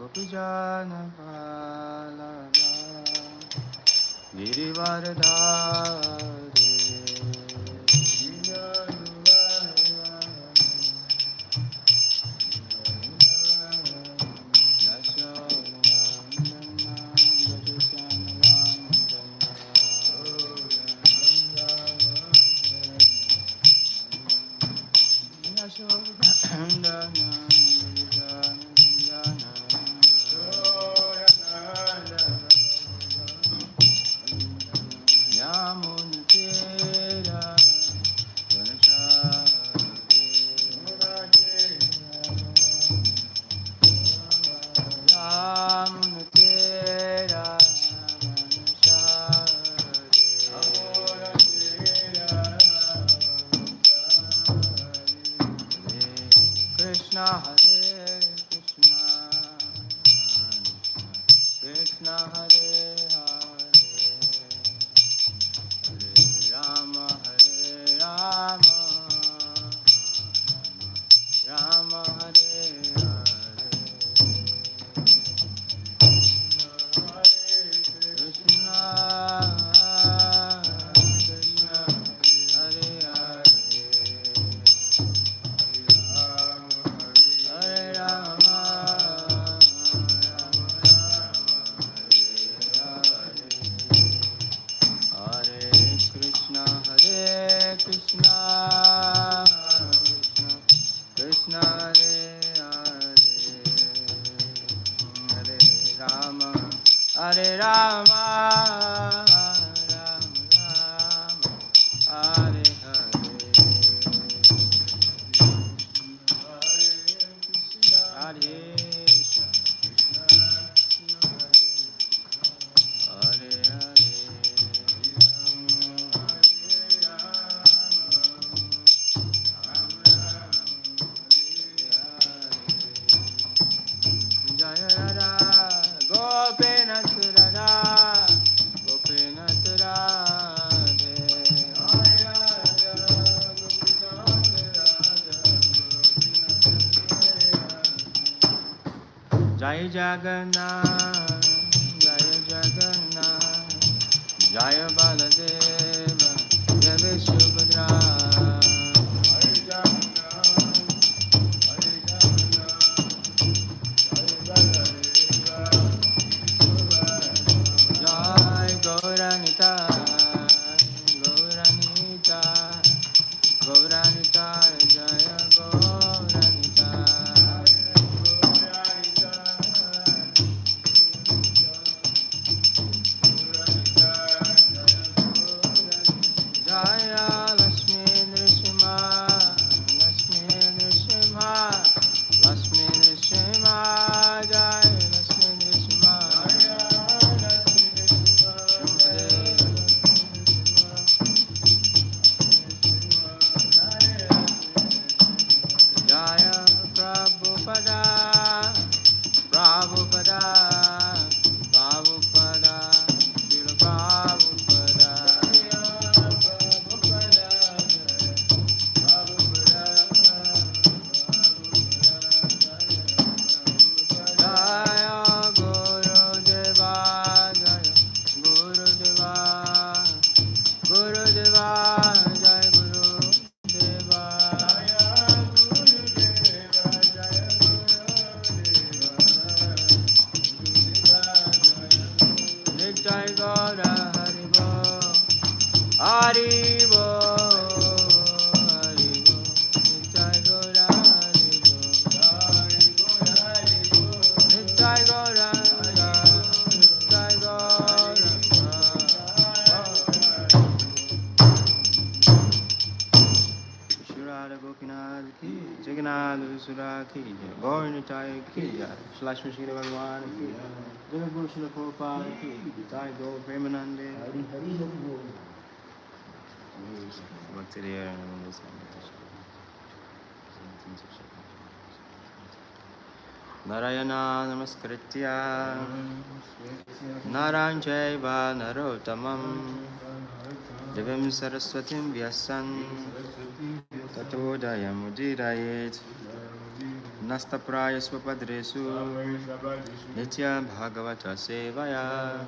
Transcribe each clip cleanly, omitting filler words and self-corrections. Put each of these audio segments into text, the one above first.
Gopijana Vallabha Girivardhari Jai Jagannath, Jai Jagannath, Jai Baladeva, Jai Subhadra. Jai Jagannath, Jai Jagannath, Jai Baladeva, Subhadra. Jai Gauranita, Gauranita, Gauranita, Jaya Gauranita. Jaya Lakshmi Nrsimha, Lakshmi Nrsimha, Lakshmi Nrsimha, Jaya Lakshmi Nrsimha, Jaya Lakshmi Nrsimha, Jaya Prabhupada, Prabhupada, Prabhupada, Srila Prabhupada. Jaya Gurudeva, Jaya Gurudeva, Gurudeva, Jaya Gurudeva. Jaya Gurudeva, Jaya Gurudeva. Nitai Gaura Haribo, Haribo, Haribo, Nitai Gaura Haribo, Nitai Gaura, Nitai Gaura. Shurada Gopinath ki, Jagannath Visura ki, Gaur Nitai ki, Shlashmi Shri Bhagwan ki, Jagat Guru Srila Prabhupada ki, Nitai Gaur Premanande. Hari Hari Hari Bol. Bhakti Deya Narayana Namaskritya Naran Chaiva Narottamam Devim Saraswatim Vyasan Tato Dayam Udirayet Nastapraya Swapadresu Nitya Bhagavata Sevaya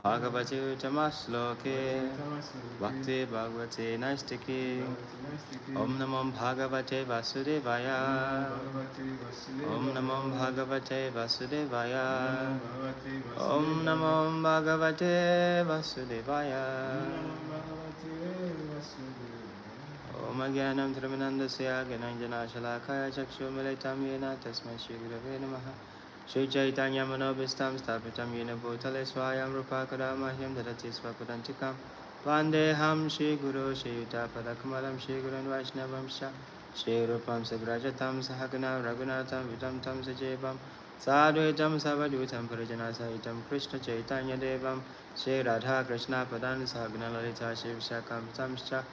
Bhagavate Tamasloke Bhakti Bhagavate Naistiki Om Namo Bhagavate Vasudevaya Om Namo Bhagavate Vasudevaya Om Namo Bhagavate Vasudevaya Om Agyanam Dhruvanandasya Gyananjana Shalakaya Chakshumilitam Yena Tasmai Shri Gurave Namaha Shri Chaitanya Manobhistam Stapitam Yena Bhutale Swayam Rupakadamahyam Dharati Swapadantikam Vandeham Shri Guru Shri Yuta Padakamalam Shri Gurun Vaishnavam Shah Shri Rupam Sagrajatam Sahagana Raghunatham Vitam Tam Sajevam Sadhuitam Savadutam Parajana Sahitam Krishna Chaitanya Devam Shri Radha Krishna Padan Sahagana Lalita Shri Vishakam Tamscha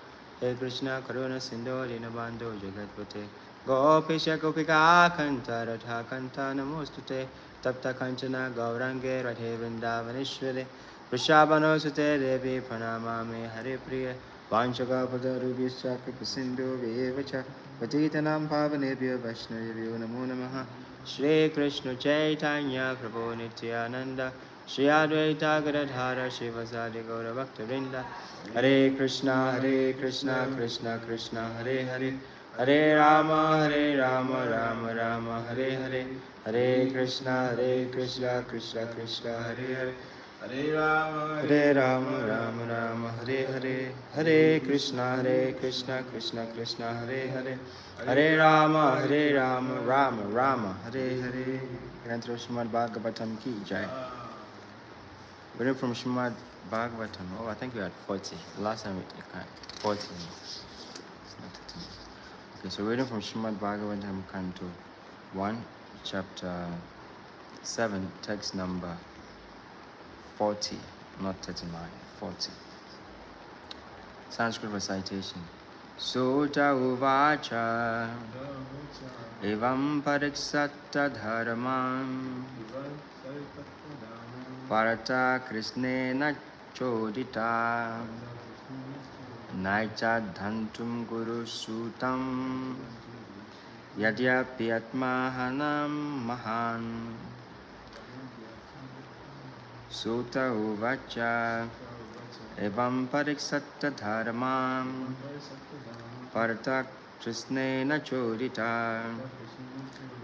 He Krishna Karuna Sindhu Dinabandhu Jagatpate Gopisha Gopika Kanta Radha Kanta Namostute Tapta Kanchana Gaurange Radhe Vrindavaneshware Vrishabhano Sute Devi Pranamami Hare Priya Vanchagapada Rubhischa Kripasindu Vevacha Patitanam Pavanebhyo Vaishnavyo Namo Namaha Shri Krishna Chaitanya Prabhu Nityananda Shri Advaita Gadadhara Shivasadi Gaura Bhakta Hare Krishna Krishna Krishna Hare Hare Hare Rama Rama Rama Hare Hare Hare Krishna Krishna Krishna Hare Hare Hare Rama Rama Hare Hare Hare Krishna Krishna Krishna Hare Hare Hare Rama Rama Hare Hare. Enter Srimad Bhagavatam Ki Jai. Reading from Srimad Bhagavatam. Oh, I think we had 40. Last time we had 40. It's not 13. Okay, so reading from Srimad Bhagavatam, Canto 1, chapter 7, text number 40, not 39, 40. Sanskrit recitation. Sota uvacha evam pariksata dharman Parata Krishnena Chodita Naicha Dhantum Guru Sutam Yadyapi Atmahanam Mahan Sutta Uvacha Evam Pariksata Dharmam Parata Krishnena Chodita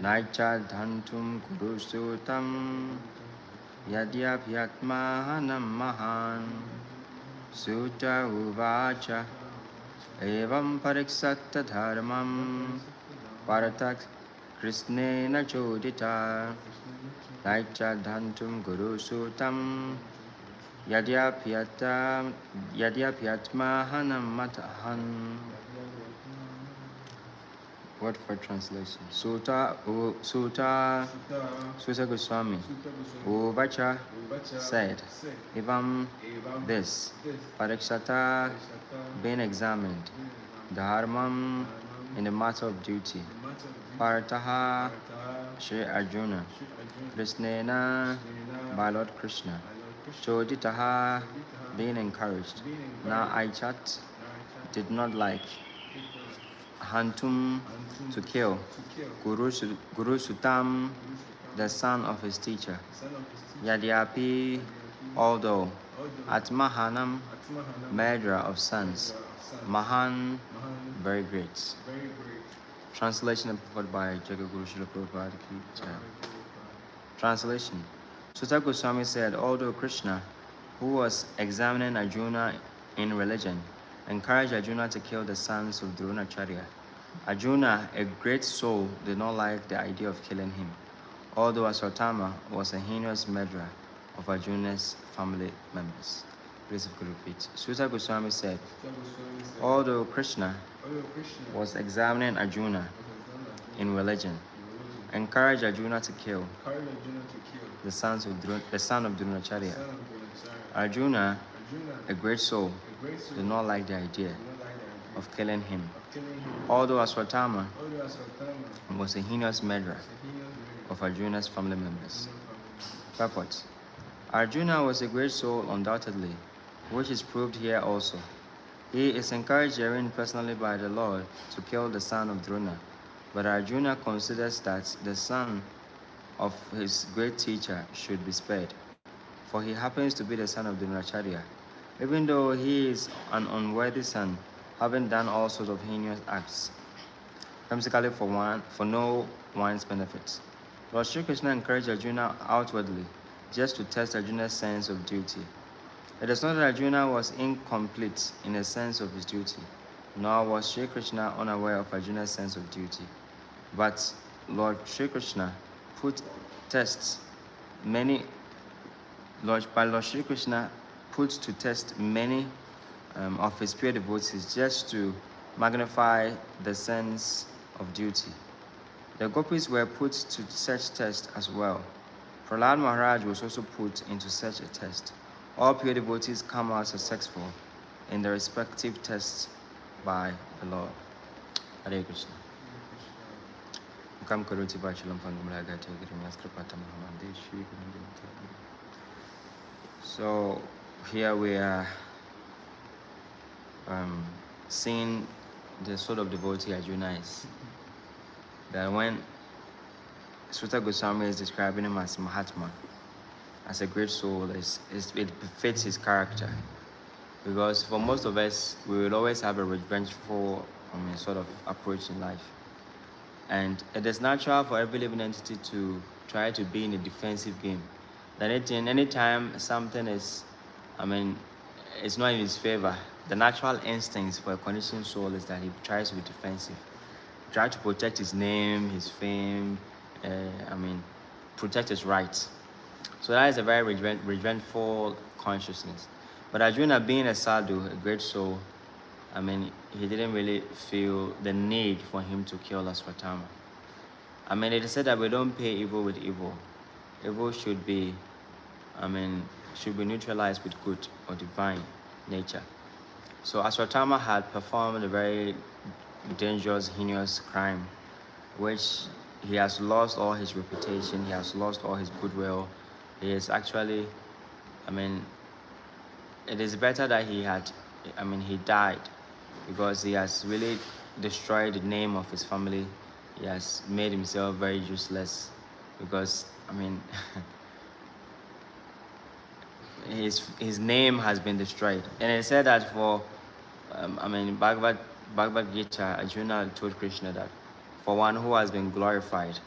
Naicha Dhantum Guru Sutam Yadyabhyatmahanam Mahan Sutta Uvacha Evam Pariksata Dharmam Paratak Krishnena Chodita Naicha Dhantum Guru Sutam Yadyabhyatmahanam Matahan. Word for translation. Sutta Goswami Uvacha said, Evam this, Parikshata being examined, Dharmam in the matter of duty, Parataha Shri Arjuna, Krishnena by Lord Krishna, Choditaha being encouraged. Now Aichat did not like Hantum to kill Guru Sutam, the son of his teacher. Yadyapi, although Atmahanam, murderer of sons. Mahan, very great. Translation provided by Jagaguru Srila Prabhupada Ki Jai. Translation. Sutta Goswami said, although Krishna, who was examining Arjuna in religion, encouraged Arjuna to kill the sons of Dronacharya, Arjuna, a great soul, did not like the idea of killing him, although Aswatthama was a heinous murderer of Arjuna's family members. Please could repeat. Sutta Goswami said, although Krishna was examining Arjuna in religion, encouraged Arjuna to kill the son of Dronacharya, Arjuna, a great soul, did not like the idea of killing him, although Aswatthama was a heinous murderer of Arjuna's family members. Purport. Arjuna was a great soul undoubtedly, which is proved here also. He is encouraged herein personally by the Lord to kill the son of Drona, But Arjuna considers that the son of his great teacher should be spared, for he happens to be the son of Dronacharya, even though he is an unworthy son, having done all sorts of heinous acts, whimsically for no one's benefit. Lord Sri Krishna encouraged Arjuna outwardly, just to test Arjuna's sense of duty. It is not that Arjuna was incomplete in a sense of his duty, nor was Sri Krishna unaware of Arjuna's sense of duty. But Lord Sri Krishna Lord Sri Krishna put to test many of his pure devotees just to magnify the sense of duty. The gopis were put to such test as well. Prahlad Maharaj was also put into such a test. All pure devotees come out successful in their respective tests by the Lord. Hare Krishna. So here we are seeing the sort of devotee Arjuna is. That when Sutta Goswami is describing him as Mahatma, as a great soul, it befits his character. Because for most of us, we will always have a revengeful sort of approach in life. And it is natural for every living entity to try to be in a defensive game. That anytime something is, it's not in his favor, the natural instincts for a conditioned soul is that he tries to be defensive. Try to protect his name, his fame, protect his rights. So that is a very revengeful consciousness. But Arjuna, being a sadhu, a great soul, he didn't really feel the need for him to kill Aswatthama. It is said that we don't pay evil with evil. Evil should be neutralized with good or divine nature. So Aswatthama had performed a very dangerous, heinous crime, which he has lost all his reputation, he has lost all his goodwill. He is actually, it is better that he died, because he has really destroyed the name of his family. He has made himself very useless, because, his name has been destroyed. And it said that for, Bhagavad Gita, Arjuna told Krishna that for one who has been glorified,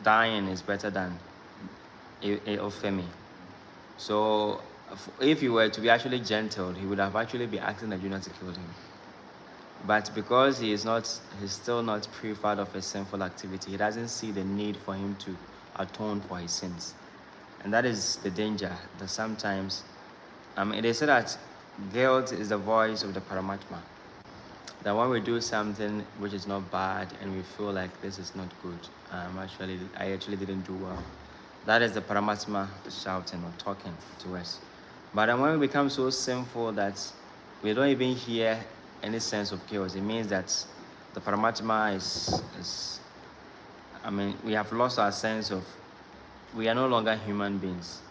dying is better than infamy. So if he were to be actually gentle, he would have actually been asking Arjuna to kill him. But because he's still not purified of a sinful activity, he doesn't see the need for him to atone for his sins. And that is the danger, that sometimes, they say that guilt is the voice of the Paramatma. That when we do something which is not bad and we feel like this is not good, I actually didn't do well, that is the Paramatma shouting or talking to us. But when we become so sinful that we don't even hear any sense of chaos, it means that the Paramatma is we have lost our sense of, we are no longer human beings.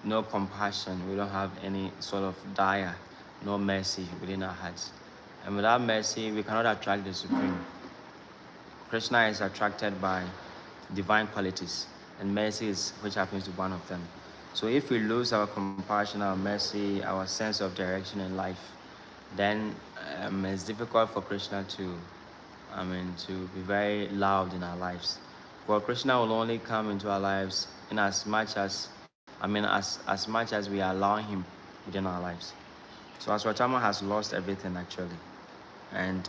No compassion, we don't have any sort of daya, no mercy within our hearts. And without mercy, we cannot attract the Supreme. Krishna is attracted by divine qualities, and mercy which happens to be one of them. So if we lose our compassion, our mercy, our sense of direction in life, then it's difficult for Krishna to be very loud in our lives. For Krishna will only come into our lives in as much as much as we are allowing him within our lives. So Aswatthama has lost everything actually. And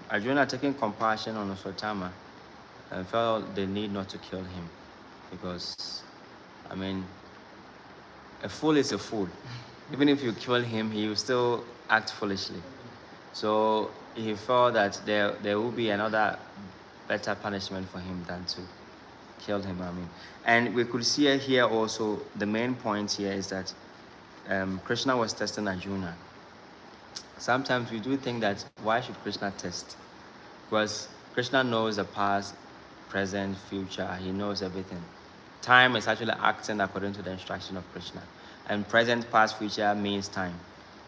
Arjuna, taking compassion on Aswatthama, felt the need not to kill him, because a fool is a fool. Even if you kill him, he will still act foolishly. So he felt that there will be another better punishment for him than to kill him. And we could see here also, the main point here is that Krishna was testing Arjuna. Sometimes we do think that, why should Krishna test? Because Krishna knows the past, present, future. He knows everything. Time is actually acting according to the instruction of Krishna. And present, past, future means time.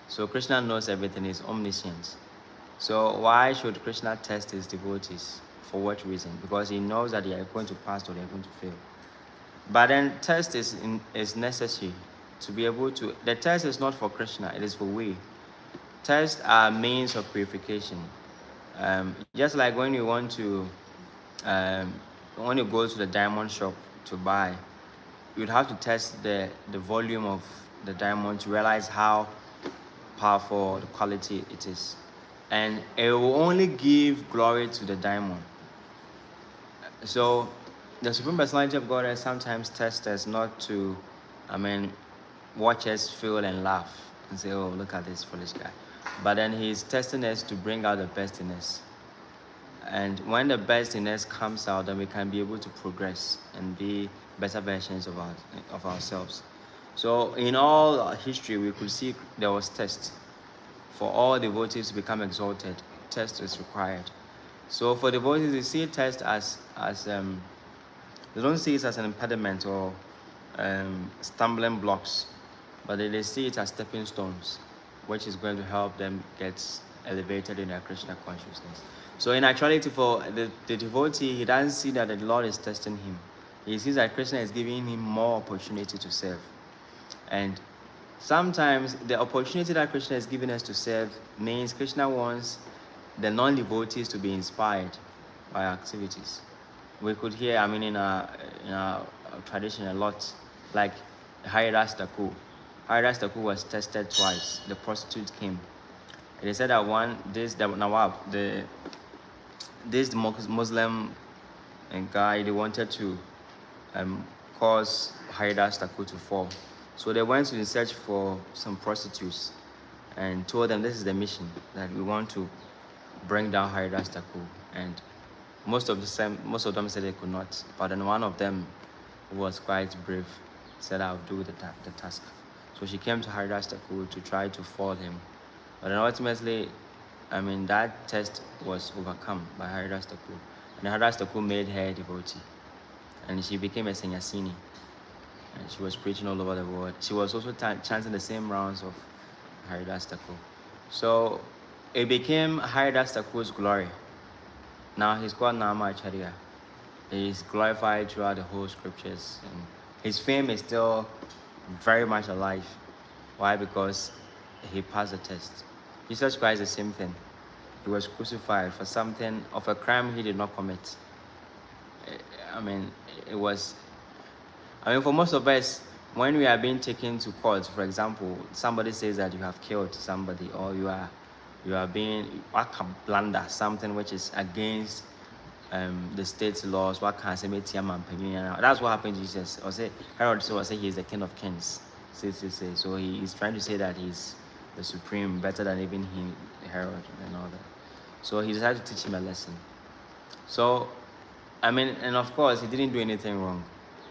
So Krishna knows everything. He's omniscient. So why should Krishna test his devotees? For what reason? Because he knows that they are going to pass or they are going to fail. But then test is necessary to be able to. The test is not for Krishna; it is for we. Tests are means of purification. Just like when you want to, when you go to the diamond shop to buy, you'd have to test the volume of the diamond to realize how powerful the quality it is, and it will only give glory to the diamond. So the Supreme Personality of Godhead sometimes tests us not to, watch us feel and laugh and say, oh, look at this foolish guy. But then he's testing us to bring out the best in us. And when the best in us comes out, then we can be able to progress and be better versions of ourselves. So in all history, we could see there was test. For all devotees to become exalted, test is required. So for devotees, they see test as they don't see it as an impediment or stumbling blocks, but they see it as stepping stones, which is going to help them get elevated in their Krishna consciousness. So in actuality, for the devotee, he doesn't see that the Lord is testing him. He sees that Krishna is giving him more opportunity to serve. And sometimes the opportunity that Krishna is giving us to serve means Krishna wants the non-devotees to be inspired by activities. We could hear, in our tradition a lot, like Haridas Thakur. Haridas Thakur was tested twice. The prostitute came. They said that this Muslim guy, they wanted to cause Haridas Thakur to fall. So they went in search for some prostitutes and told them this is the mission, that we want to bring down Haridas Thakur. And most of them said they could not. But then one of them, who was quite brave, said, I'll do the task. So she came to Haridas Thakur to try to fall him. But then ultimately, that test was overcome by Haridas Thakur. And Haridas Thakur made her devotee. And she became a sannyasini. And she was preaching all over the world. She was also chanting the same rounds of Haridas Thakur. So it became Haridas Thakur's glory. Now he's called Nama Acharya. He's glorified throughout the whole scriptures. And his fame is still very much alive. Why? Because he passed the test. Jesus Christ is the same thing. He was crucified for something of a crime he did not commit. For most of us, when we are being taken to court, for example, somebody says that you have killed somebody, or you are being blunder something which is against the state's laws. That's what happened to Jesus. Or say Herod was say he is the King of Kings. So he is trying to say that he's the supreme, better than even Herod and all that. So he decided to teach him a lesson. So and of course he didn't do anything wrong.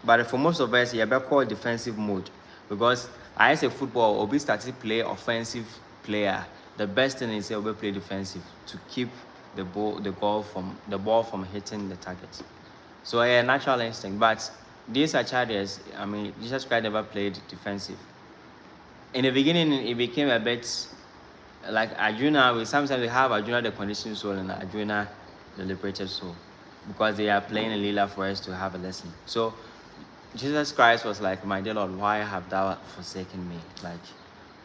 But for most of us, he have called defensive mode, because I say football, Obi started to play offensive player. The best thing is Obi play defensive to keep the ball from hitting the target. So a natural instinct. But these acharyas, Jesus Christ never played defensive. In the beginning, it became a bit like Arjuna. Sometimes we have Arjuna the conditioned soul and Arjuna the liberated soul, because they are playing a lila for us to have a lesson. So Jesus Christ was like, my dear Lord, why have thou forsaken me? Like,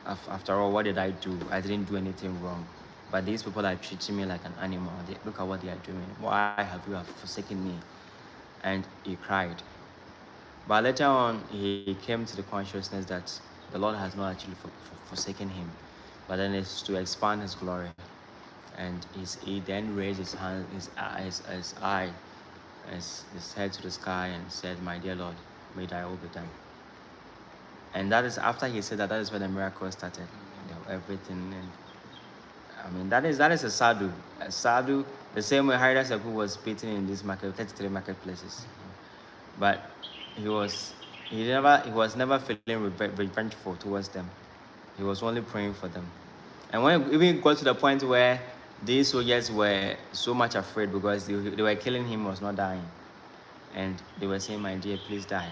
after all, what did I do? I didn't do anything wrong. But these people are treating me like an animal. Look at what they are doing. Why have you forsaken me? And he cried. But later on, he came to the consciousness that the Lord has not actually forsaken him. But then it's to expand his glory. And he then raised his hand, his head to the sky and said, my dear Lord, may thy will be done. And that is after he said that is when the miracle started. Everything. And that is a sadhu. A sadhu, the same way Haridas Thakur was beaten in this 33 marketplaces. But he was never feeling revengeful towards them. He was only praying for them. And when it even got to the point where these soldiers were so much afraid because they were killing him, was not dying. And they were saying, my dear, please die.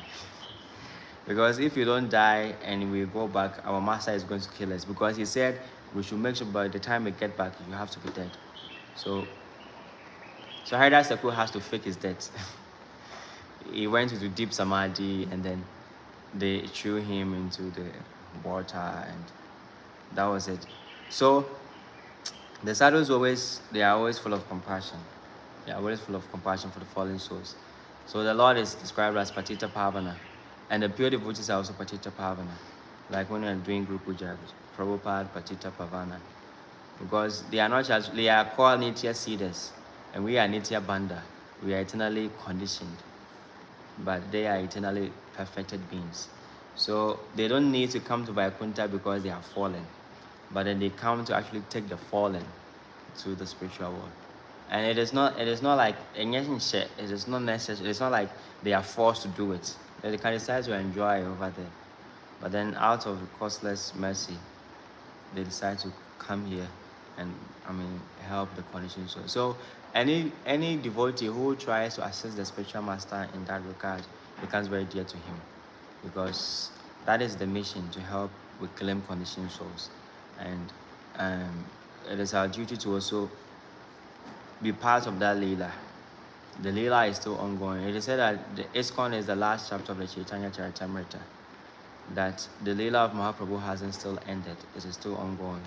Because if you don't die and we go back, our master is going to kill us. Because he said we should make sure by the time we get back, you have to be dead. So Haida Sekou has to fake his death. He went into deep samadhi, and then they threw him into the water, and that was it. So the sadhus they are always full of compassion. They are always full of compassion for the fallen souls. So the Lord is described as Patita Pavana, and the pure devotees are also Patita Pavana. Like when we are doing group puja, Prabhupada, Patita Pavana, because they are not just, they are called Nitya Siddhas, and we are Nitya Bandha. We are eternally conditioned, but they are eternally perfected beings. So they don't need to come to Vaikuntha because they are fallen, but then they come to actually take the fallen to the spiritual world. And it is not like it is not necessary. It's not like they are forced to do it. They can decide to enjoy over there, but then out of costless mercy, they decide to come here and help the conditioned soul. So any devotee who tries to assist the spiritual master in that regard becomes very dear to him, because that is the mission, to help reclaim conditioned souls. And it is our duty to also be part of that Leela. The Leela is still ongoing. It is said that the ISKCON is the last chapter of the Chaitanya Charitamrita, that the Leela of Mahaprabhu hasn't still ended. It is still ongoing.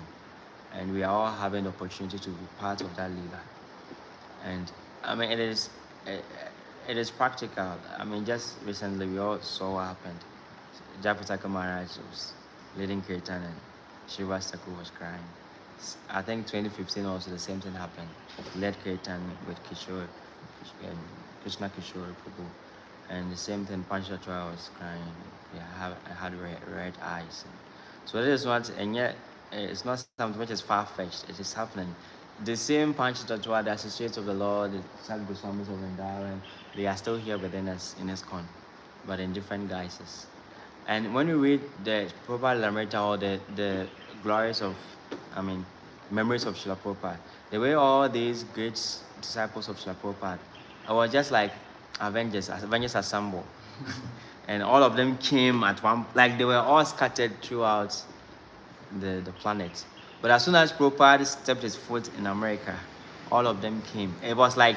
And we are all having the opportunity to be part of that Leela. And it is practical. Just recently we all saw what happened. Japataka Maharaj was leading Kirtan, and Shiva Thakur was crying. I think 2015 also the same thing happened. Led Kirtan with Kishore, Krishna Kishore Prabhu. And the same thing, Panchatra was crying. I had red eyes. So this is what, and yet it's not something which is far-fetched. It is happening. The same Panchatra, the associates of the Lord, the Sadhu Goswamis of Vrindavan, they are still here within us in ISKCON, but in different guises. And when we read the Prabhupada Lamrita, or the glories of, memories of Srila Prabhupada, the way all these great disciples of Srila Prabhupada were just like Avengers assemble. And all of them came at one, like they were all scattered throughout the planet. But as soon as Prabhupada stepped his foot in America, all of them came. It was like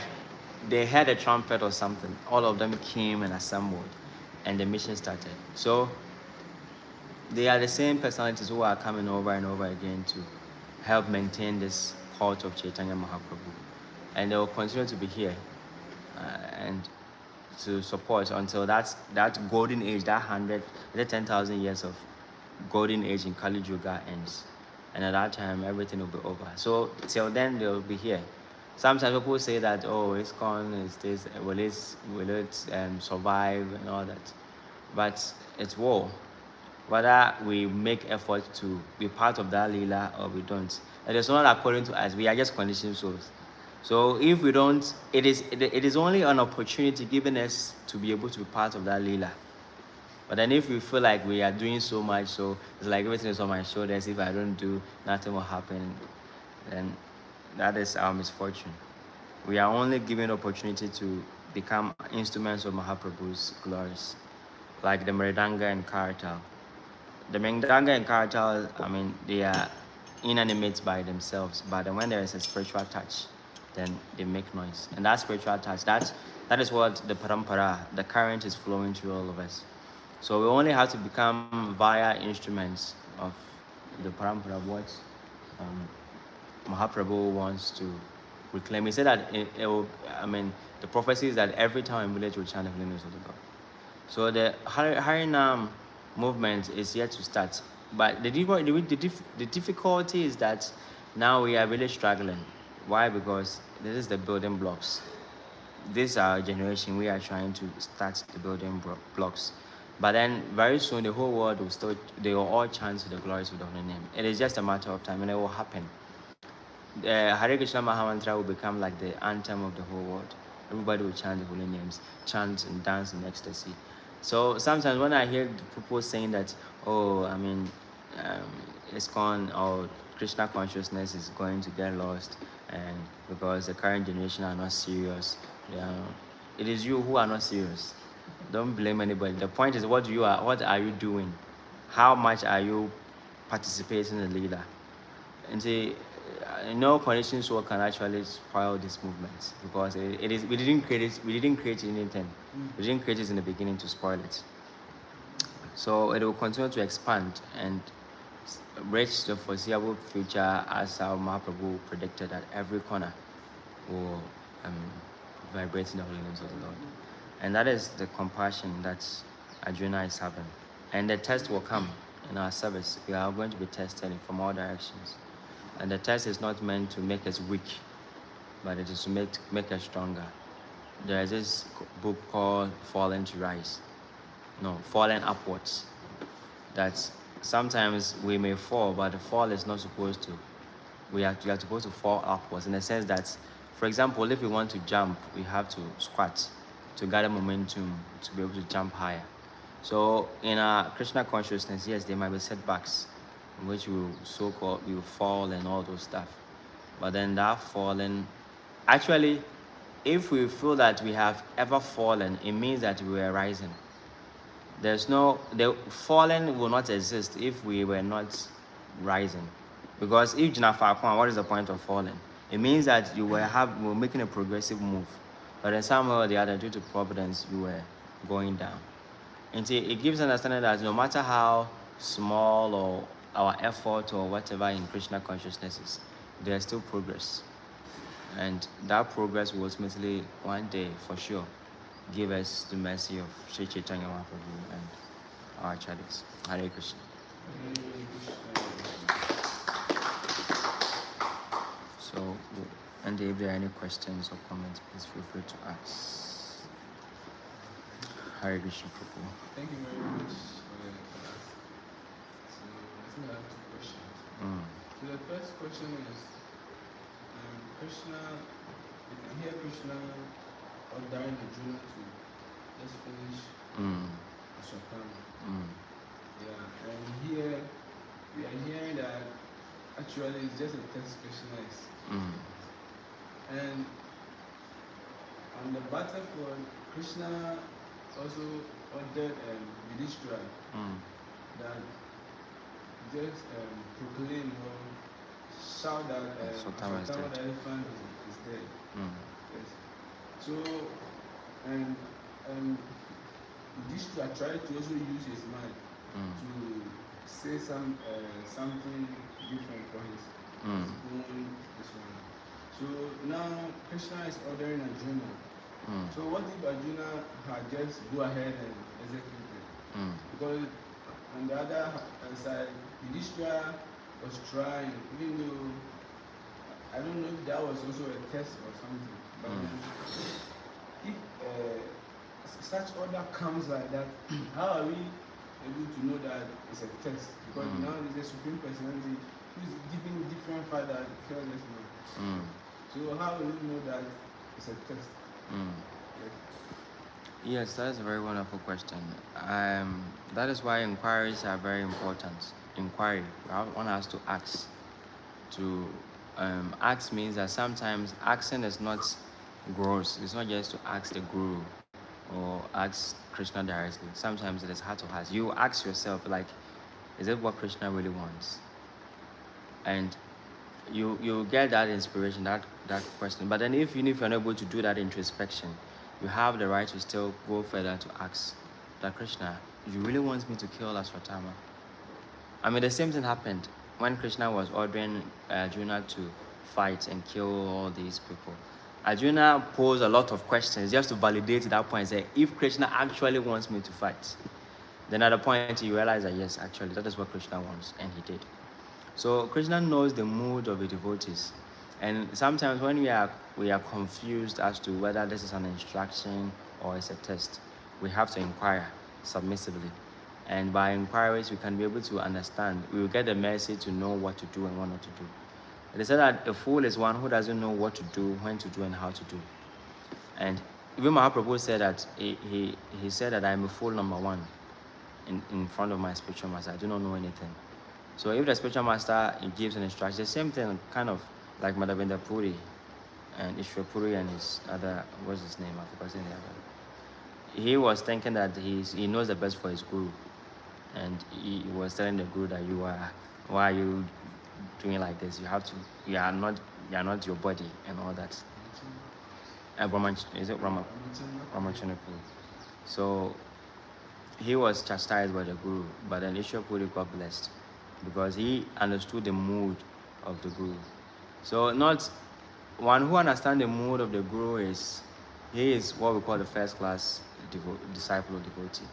they had a trumpet or something. All of them came and assembled, and the mission started. So they are the same personalities who are coming over and over again to help maintain this cult of Chaitanya Mahaprabhu. And they will continue to be here and to support until that golden age, that 10,000 years of golden age in Kali Yuga ends. And at that time, everything will be over. So till then, they will be here. Sometimes people say that, oh, ISKCON is this, will it survive and all that. But it's war. Whether we make effort to be part of that Leela or we don't. It is not according to us. We are just conditioned souls. So if we don't, it is only an opportunity given us to be able to be part of that Leela. But then if we feel like we are doing so much, so it's like everything is on my shoulders, if I don't do, nothing will happen, then that is our misfortune. We are only given opportunity to become instruments of Mahaprabhu's glories, like the Mridanga and Karatal. The Mridanga and Karatal, they are inanimate by themselves, but when there is a spiritual touch, then they make noise. And that spiritual touch, that is what the parampara, the current is flowing through all of us. So we only have to become via instruments of the parampara, what Mahaprabhu wants to reclaim. He said that the prophecy is that every town and village will chant the names of the God. So the Harinam movement is yet to start. But the difficulty is that now we are really struggling. Why? Because this is the building blocks. This is our generation. We are trying to start the building blocks. But then very soon the whole world they will all chant the glories of the holy name. It is just a matter of time, and it will happen. Hare Krishna Mahamantra will become like the anthem of the whole world. Everybody will chant the holy names, chant and dance in ecstasy. So sometimes when I hear people saying that, ISKCON or Krishna consciousness is going to get lost, and because the current generation are not serious, it is you who are not serious. Don't blame anybody. The point is, what are you doing? How much are you participating in the leader? And see, no conditions so can actually spoil these movements, because it is we didn't create anything. We didn't create it in the beginning to spoil it. So it will continue to expand and reach the foreseeable future, as our Mahaprabhu predicted, at every corner will vibrate in the holy names of the Lord. And that is the compassion that Arjuna is having. And the test will come in our service. We are going to be tested from all directions. And the test is not meant to make us weak, but it is to make us stronger. There is this book called Falling to Rise. No, Falling Upwards. That sometimes we may fall, but the fall is not supposed to. We are supposed to fall upwards, in the sense that, for example, if we want to jump, we have to squat to gather momentum to be able to jump higher. So in our Krishna consciousness, yes, there might be setbacks in which we will fall and all those stuff. But then that falling, actually, if we feel that we have ever fallen, it means that we are rising. The falling will not exist if we were not rising. Because if Jina Fakwan, what is the point of falling? It means that you were making a progressive move, but then somehow or the other, due to providence, you were going down. And it gives understanding that no matter how small or our effort or whatever in Krishna consciousness is, there's still progress. And that progress will ultimately, one day, for sure, give us the mercy of Sri Chaitanya Mahaprabhu and our acharyas. Hare Krishna. So, and if there are any questions or comments, please feel free to ask. Hare Krishna Prabhu. Thank you very much for that. So, I think I have two questions. So, the first question is, Krishna, you can hear Krishna ordering Arjuna to just finish Ashwatthama. Yeah, and here we are hearing that actually it's just a test Krishna is. And on the battlefield, Krishna also ordered Yudhishthira that just proclaim or shout that Ashwatthama the elephant is dead. Yes. So, and Yudhishthira tried to also use his mind to say something different for his own this one. So now Krishna is ordering Arjuna. So what if Arjuna had just go ahead and execute it? Because on the other side, Yudhishthira was trying, even though I don't know if that was also a test or something. But if such order comes like that, how are we able to know that it's a test? Because now there's a supreme personality who's giving different fight that careless man. So how will you know that it's a test? Yes, that is a very wonderful question. That is why inquiries are very important. Inquiry, one has to ask. To ask means that sometimes asking is not gross. It's not just to ask the guru or ask Krishna directly. Sometimes it is heart to heart. You ask yourself, like, is it what Krishna really wants? And you get that inspiration, that question. But then if you're not able to do that introspection, you have the right to still go further to ask that Krishna, you really want me to kill Ashwatthama? I mean, the same thing happened when Krishna was ordering Arjuna to fight and kill all these people. Arjuna posed a lot of questions just to validate that point, say, if Krishna actually wants me to fight. Then at the point he realized that yes, actually, that is what Krishna wants, and he did. So Krishna knows the mood of the devotees. And sometimes when we are confused as to whether this is an instruction or it's a test, we have to inquire submissively. And by inquiries, we can be able to understand. We will get the mercy to know what to do and what not to do. They said that a fool is one who doesn't know what to do, when to do, and how to do. And even Mahaprabhu said that he said that I am a fool number one in front of my spiritual master. I do not know anything. So if the spiritual master gives an instruction, the same thing kind of like Madhavendra Puri and Ishwar Puri and his other, what's his name? I forgot the other. He was thinking that he knows the best for his guru. And he was telling the guru that why are you doing like this. You are not your body and all that. Is it Ramachandra? So he was chastised by the Guru, but then Ishwar Puri got blessed because he understood the mood of the Guru. So not one who understands the mood of the Guru he is what we call the first class disciple or devotee.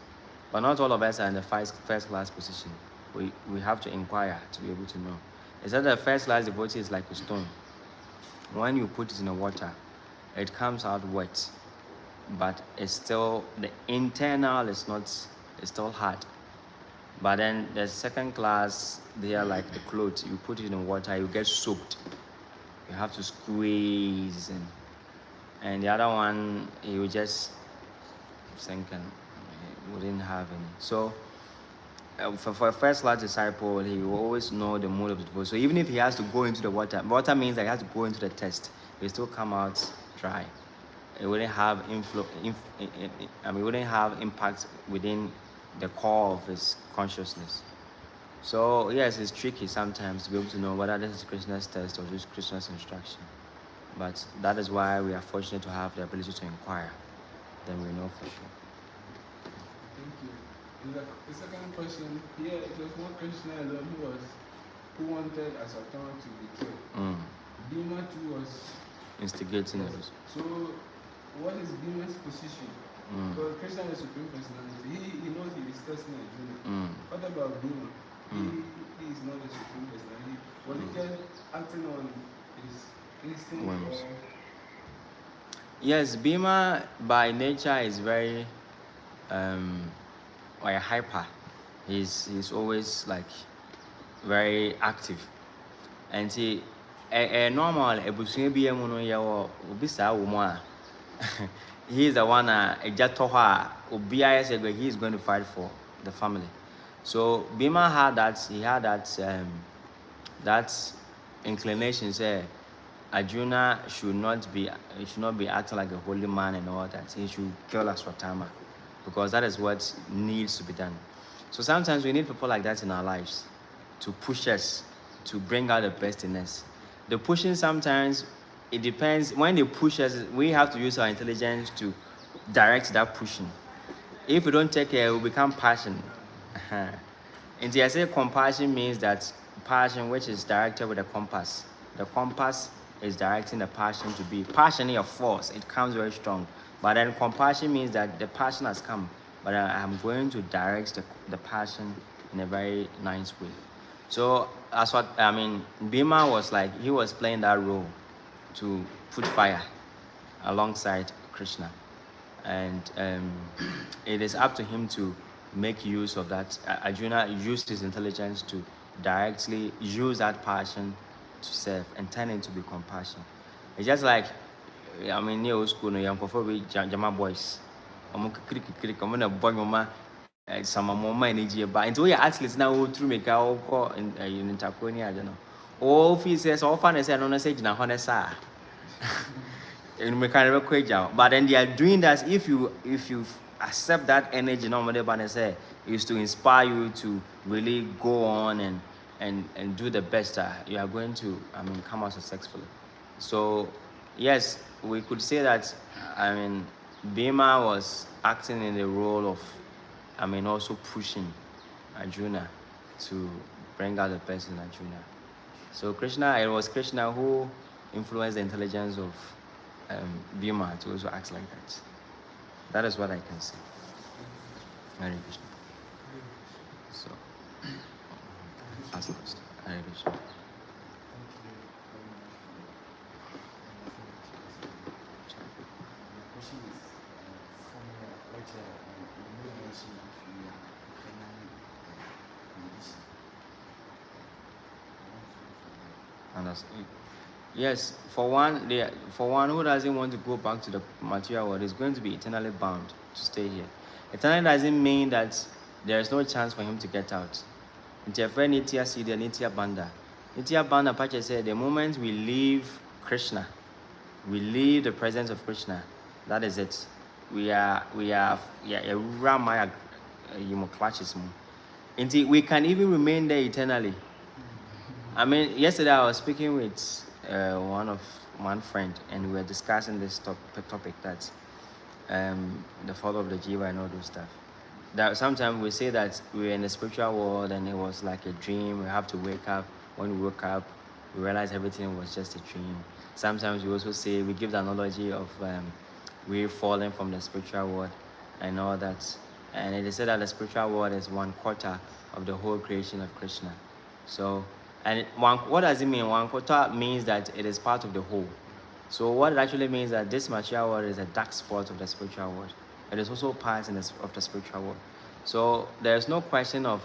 But not all of us are in the first class position. We have to inquire to be able to know. It's that the first class devotee is like a stone. When you put it in the water, it comes out wet, but it's still, the internal is not, it's still hard. But then the second class, they are like the clothes. You put it in the water, you get soaked. You have to squeeze, and the other one, you just sink and wouldn't have any. So for a first class disciple, he will always know the mood of the devotee. So even if he has to go into the water means that he has to go into the test. He will still come out dry. It wouldn't have wouldn't have impact within the core of his consciousness. So yes, it's tricky sometimes to be able to know whether this is Krishna's test or just Krishna's instruction. But that is why we are fortunate to have the ability to inquire. Then we know for sure. Thank you. The second question, here it was one Krishna alone who wanted Asatana to be killed. Bhima too was instigating it. So what is Bhima's position? Because Krishna is the Supreme Personality. He knows he is testing Arjuna. What about Bhima? He is not the Supreme Personality. Was he just acting on his instinct? Or? Yes, Bhima by nature is very hyper. He's always like very active. And he normal ebusuye bi emu no ye wo obi saa wo mu a he is the one he is going to fight for the family. So Bhima had that inclination, say Arjuna should not be acting like a holy man and all that. He should kill Aswatthama because that is what needs to be done. So sometimes we need people like that in our lives to push us, to bring out the best in us. The pushing sometimes, it depends. When they push us, we have to use our intelligence to direct that pushing. If we don't take care, it will become passion. And I say compassion means that passion which is directed with a compass. The compass is directing the passion to be. Passion is a force. It comes very strong. But then compassion means that the passion has come, but I'm going to direct the passion in a very nice way. So that's what I mean. Bhima was like, he was playing that role to put fire alongside Krishna, and it is up to him to make use of that. Arjuna used his intelligence to directly use that passion to serve and turn it to be compassion. It's just like, I mean, near school, no, young Jama boys. I'm gonna boy mama. Some mama energy, but into your athletes now through make our call in Taconia, I don't know. All fees says, all fun is on a stage now, Honessa. And we can record out. But then they are doing that if you accept that energy, normally, but say, is to inspire you to really go on and do the best. You are going to, come out successfully. So, yes, we could say that, Bhima was acting in the role of, also pushing Arjuna to bring out the best in Arjuna. So it was Krishna who influenced the intelligence of Bhima to also act like that. That is what I can say. Hare Krishna. So, ask the question. Hare Krishna. Yes, for one who doesn't want to go back to the material world is going to be eternally bound to stay here. Eternally doesn't mean that there is no chance for him to get out. Nitya Siddha, Nitya Bandha. Nitya Bandha Pacha said, the moment we leave Krishna, we leave the presence of Krishna, that is it. We can even remain there eternally. I mean, yesterday I was speaking with one friend, and we were discussing this topic that the fall of the jiva and all those stuff. That sometimes we say that we're in the spiritual world and it was like a dream. We have to wake up. When we woke up, we realize everything was just a dream. Sometimes we also say, we give the analogy of we falling from the spiritual world and all that. And it is said that the spiritual world is 1/4 of the whole creation of Krishna. So, what does it mean? 1/4 means that it is part of the whole. So what it actually means that this material world is a dark spot of the spiritual world. It is also part of the spiritual world. So there is no question of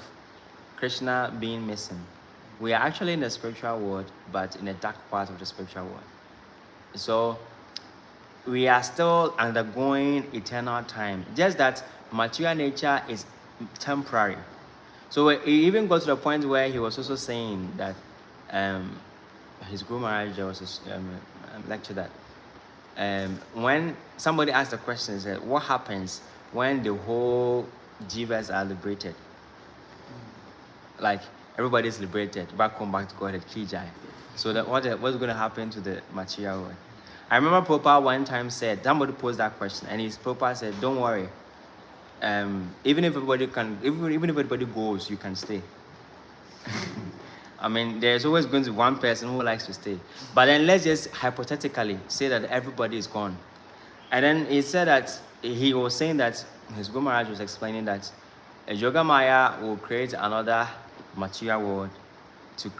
Krishna being missing. We are actually in the spiritual world, but in a dark part of the spiritual world. So we are still undergoing eternal time. Just that material nature is temporary. So he even got to the point where he was also saying that his Guru Maharaj was lecture that when somebody asked the question, said, what happens when the whole jivas are liberated? Like everybody is liberated, back home, back to God at Kijai. So that what's going to happen to the material world? I remember Prabhupada one time said, somebody posed that question, and his Prabhupada said, don't worry. Even if everybody goes, you can stay. I mean, there's always going to be one person who likes to stay. But then let's just hypothetically say that everybody is gone. And then he said that he was saying that his Guru Maharaj was explaining that a Yoga Maya will create another material world to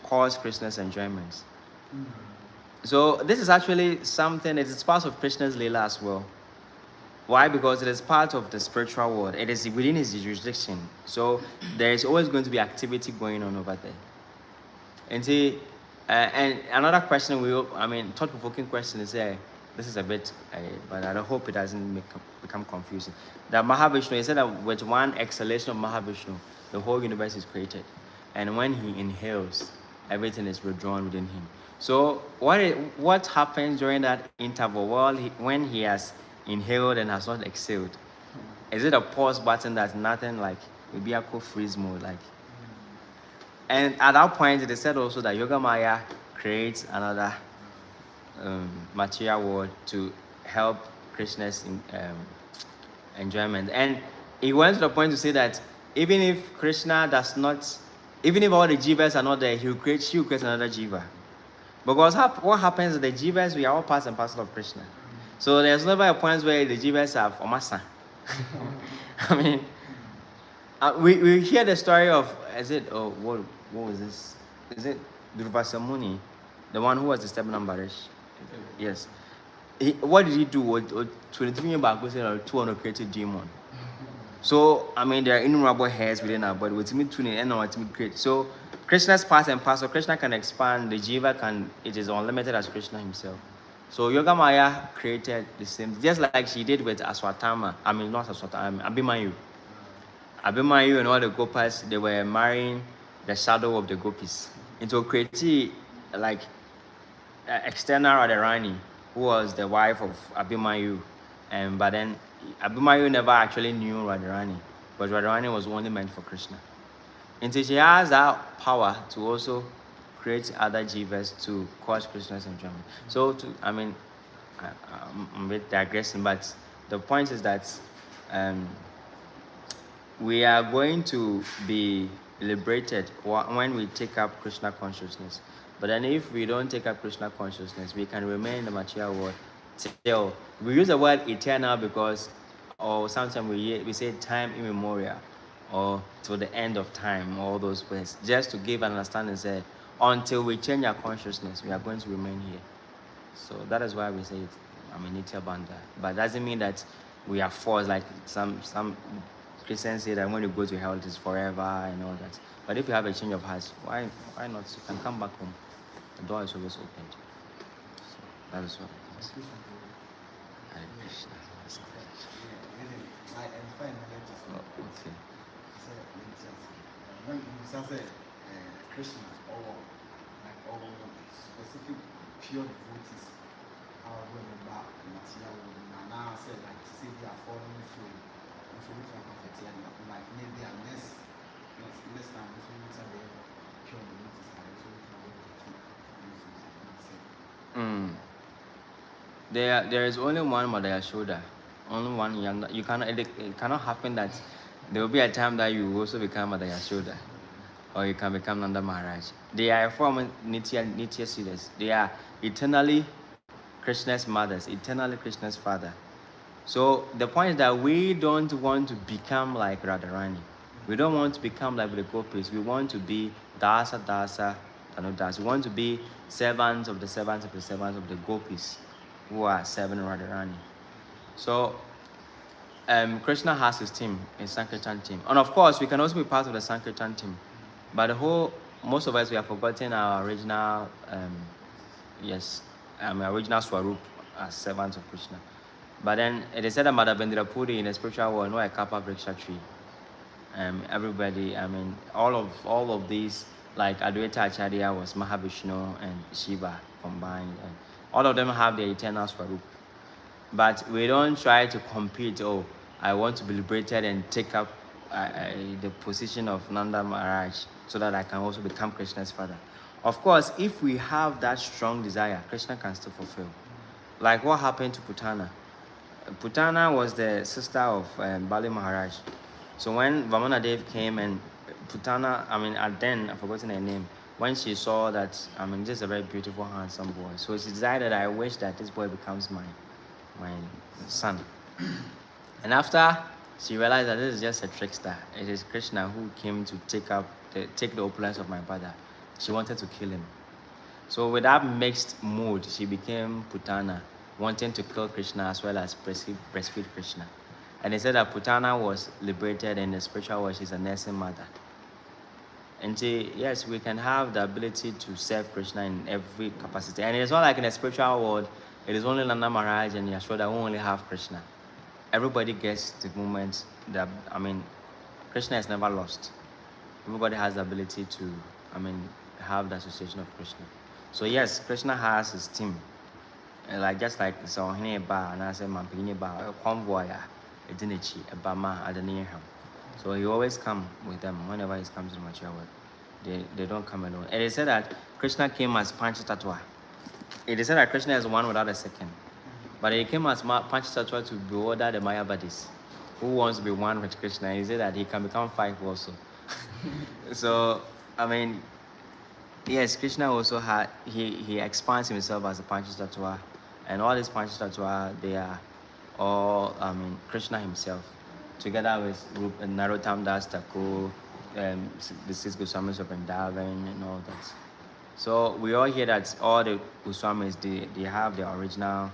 cause Krishna's enjoyments. So this is actually something, it is part of Krishna's Leela as well. Why? Because it is part of the spiritual world. It is within his jurisdiction. So there is always going to be activity going on over there. And see, and another question, thought-provoking question is this is a bit, but I hope it doesn't become confusing. That Mahavishnu, he said that with one exhalation of Mahavishnu, the whole universe is created. And when he inhales, everything is withdrawn within him. So what happens during that interval? Well, when he has inhaled and has not exhaled, is it a pause button that's nothing like maybe a freeze mode like? And at that point it is said also that Yoga Maya creates another material world to help Krishna's enjoyment. And he went to the point to say that even if Krishna does not, even if all the jivas are not there, she will create another jiva. Because what happens is the jivas, we are all part and parcel of Krishna. So there's never a point where the jivas have omasa. I mean, we hear the story of, what was this? Is it Durvasa Muni, the one who was disturbing Ambarish? Yes. What did he do? 23 years back, we said 200 created demon. So, I mean, there are innumerable hairs within our body. With me tuning and not me create. So, Krishna's part and parcel. Krishna can expand. The jiva it is unlimited as Krishna himself. So Yoga Maya created the same, just like she did with Aswatthama. I mean, not Aswatthama, Abhimanyu. Abhimanyu and all the Gopas, they were marrying the shadow of the Gopis. Into creating like external Radharani, who was the wife of Abhimanyu. But then Abhimanyu never actually knew Radharani, but Radharani was only meant for Krishna. And so she has that power to also create other jivas to cause Krishna's enjoyment. So, I'm a bit digressing, but the point is that we are going to be liberated when we take up Krishna consciousness. But then if we don't take up Krishna consciousness, we can remain in the material world till, we use the word eternal because, or sometimes we say time immemorial, or to the end of time, all those words, just to give an understanding, say, until we change our consciousness, we are going to remain here. So that is why we say it, Nitya Bandha. But it doesn't mean that we are forced, like some Christians say that when you go to hell, it is forever and all that. But if you have a change of heart, why not? You can come back home. The door is always opened. So that is what it is. Hare Krishna. Okay. When you say Krishna or specific pure devotees are going about material world, now I said like to say they are falling so which one perfect like maybe unless time this will be There is only one Mother Yashoda, only one young. You cannot. It cannot happen that there will be a time that you also become Mother Yashoda, or you can become Nanda Maharaj. They are from Nitya Siddhas. They are eternally Krishna's mothers, eternally Krishna's father. So the point is that we don't want to become like Radharani. We don't want to become like the gopis. We want to be Dasa, Dhanudas. We want to be servants of the servants of the servants of the gopis who are serving Radharani. So Krishna has his team, his Sankirtan team. And of course, we can also be part of the Sankirtan team. But most of us, we have forgotten our original, original Swarup as servants of Krishna. But then it is said that Mother Vendra Puri in the spiritual world, no a kappa vriksha tree. Everybody, all of these, like Advaita Acharya was Mahavishnu and Shiva combined, and all of them have their eternal Swarup. But we don't try to compete. Oh, I want to be liberated and take up the position of Nanda Maharaj so that I can also become Krishna's father. Of course, if we have that strong desire, Krishna can still fulfill. Like what happened to Putana. Putana was the sister of Bali Maharaj. So when Vamana Dev came and Putana, then I've forgotten her name, when she saw that, just a very beautiful, handsome boy. So she decided, I wish that this boy becomes my son. And after she realized that this is just a trickster, it is Krishna who came to take the opulence of my father. She wanted to kill him. So with that mixed mood, she became Putana, wanting to kill Krishna as well as breastfeed Krishna. And they said that Putana was liberated in the spiritual world. She's a nursing mother. And yes, we can have the ability to serve Krishna in every capacity. And it's not like in the spiritual world, it is only Nanda Maharaj and Yashoda who only have Krishna. Everybody gets the moment that, Krishna is never lost. Everybody has the ability to, have the association of Krishna. So yes, Krishna has his team. Like just like Sohine Ba and I say Mampini Ba, a convoy, a dinichi, a Bama, a Daniham. So he always come with them whenever he comes to mature world. They don't come alone. And they said that Krishna came as Panchatattva. It is said that Krishna is one without a second. But he came as Panchatattva to bewilder the Mayavadis, who wants to be one with Krishna. He said that he can become 5 also. So, yes, Krishna also he expands himself as a Panchatattva. And all these Panchatattva, they are all, Krishna himself. Together with Narottam Das Thakur, the 6 Goswamis of Vrindavan and all that. So we all hear that all the Goswamis, they have their original